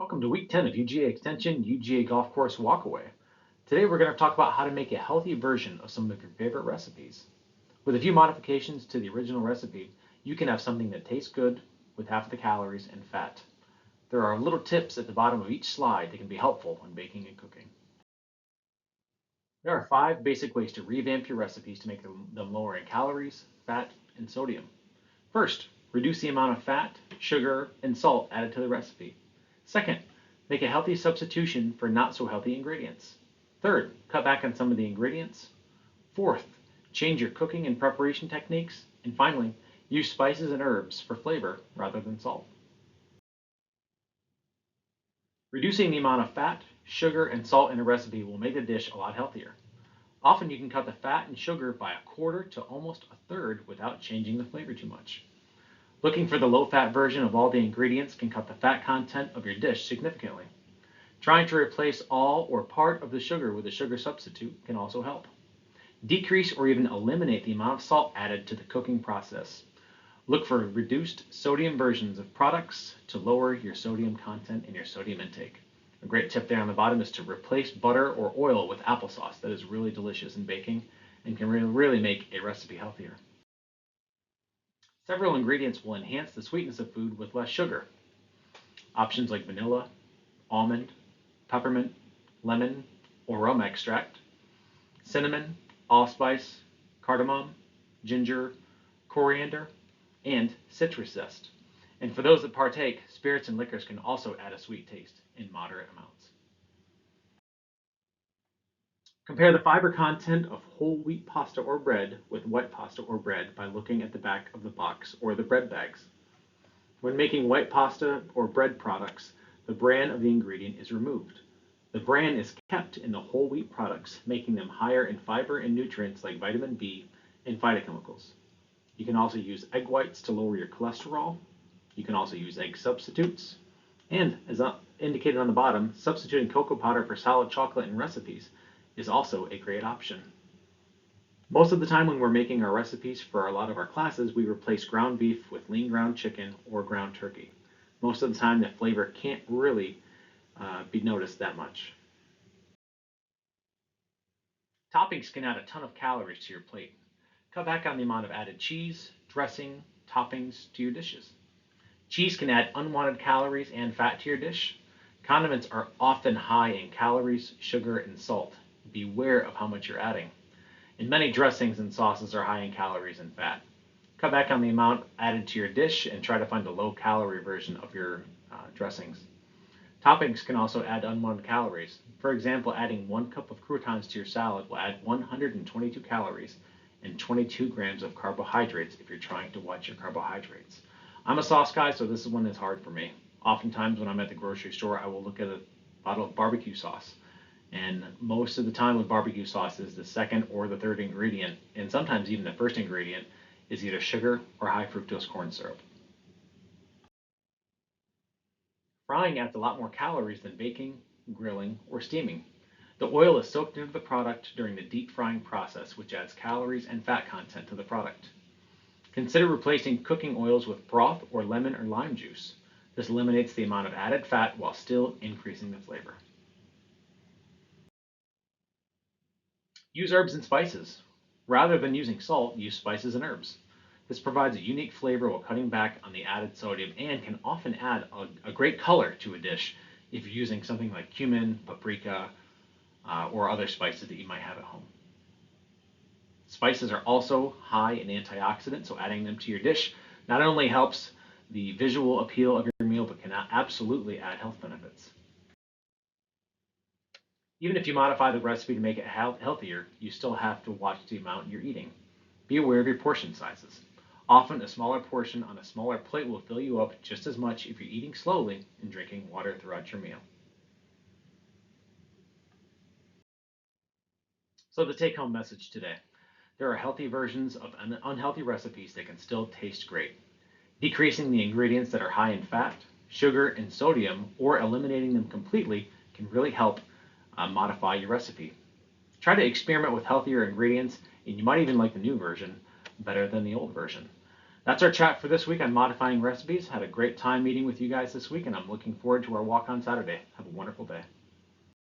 Welcome to week 10 of UGA Extension UGA Golf Course Walkaway. Today we're going to talk about how to make a healthy version of some of your favorite recipes. With a few modifications to the original recipe, you can have something that tastes good with half the calories and fat. There are little tips at the bottom of each slide that can be helpful when baking and cooking. There are 5 basic ways to revamp your recipes to make them lower in calories, fat, and sodium. First, reduce the amount of fat, sugar, and salt added to the recipe. Second, make a healthy substitution for not so healthy ingredients. Third, cut back on some of the ingredients. Fourth, change your cooking and preparation techniques. And finally, use spices and herbs for flavor rather than salt. Reducing the amount of fat, sugar, and salt in a recipe will make the dish a lot healthier. Often you can cut the fat and sugar by a quarter to almost a third without changing the flavor too much. Looking for the low-fat version of all the ingredients can cut the fat content of your dish significantly. Trying to replace all or part of the sugar with a sugar substitute can also help. Decrease or even eliminate the amount of salt added to the cooking process. Look for reduced sodium versions of products to lower your sodium content and your sodium intake. A great tip there on the bottom is to replace butter or oil with applesauce. That is really delicious in baking and can really make a recipe healthier. Several ingredients will enhance the sweetness of food with less sugar. Options like vanilla, almond, peppermint, lemon, or rum extract, cinnamon, allspice, cardamom, ginger, coriander, and citrus zest. And for those that partake, spirits and liquors can also add a sweet taste in moderate amounts. Compare the fiber content of whole wheat pasta or bread with white pasta or bread by looking at the back of the box or the bread bags. When making white pasta or bread products, the bran of the ingredient is removed. The bran is kept in the whole wheat products, making them higher in fiber and nutrients like vitamin B and phytochemicals. You can also use egg whites to lower your cholesterol. You can also use egg substitutes. And as indicated on the bottom, substituting cocoa powder for solid chocolate in recipes is also a great option. Most of the time when we're making our recipes for a lot of our classes, we replace ground beef with lean ground chicken or ground turkey. Most of the time the flavor can't really be noticed that much. Toppings can add a ton of calories to your plate. Cut back on the amount of added cheese, dressing, toppings to your dishes. Cheese can add unwanted calories and fat to your dish. Condiments are often high in calories, sugar, and salt. Beware of how much you're adding. And many dressings and sauces are high in calories and fat. Cut back on the amount added to your dish and try to find a low calorie version of your dressings. Toppings can also add unwanted calories. For example, adding 1 cup of croutons to your salad will add 122 calories and 22 grams of carbohydrates if you're trying to watch your carbohydrates. I'm a sauce guy, so this one is hard for me. Oftentimes, when I'm at the grocery store, I will look at a bottle of barbecue sauce. And most of the time with barbecue sauces, the second or the third ingredient, and sometimes even the first ingredient, is either sugar or high fructose corn syrup. Frying adds a lot more calories than baking, grilling, or steaming. The oil is soaked into the product during the deep frying process, which adds calories and fat content to the product. Consider replacing cooking oils with broth or lemon or lime juice. This eliminates the amount of added fat while still increasing the flavor. Use herbs and spices. Rather than using salt, use spices and herbs. This provides a unique flavor while cutting back on the added sodium and can often add a great color to a dish if you're using something like cumin, paprika, or other spices that you might have at home. Spices are also high in antioxidants, so adding them to your dish not only helps the visual appeal of your meal, but can absolutely add health benefits. Even if you modify the recipe to make it healthier, you still have to watch the amount you're eating. Be aware of your portion sizes. Often a smaller portion on a smaller plate will fill you up just as much if you're eating slowly and drinking water throughout your meal. So the take-home message today. There are healthy versions of unhealthy recipes that can still taste great. Decreasing the ingredients that are high in fat, sugar, and sodium, or eliminating them completely can really help modify your recipe. Try to experiment with healthier ingredients, and you might even like the new version better than the old version. That's our chat for this week on modifying recipes. Had a great time meeting with you guys this week, and I'm looking forward to our walk on Saturday. Have a wonderful day.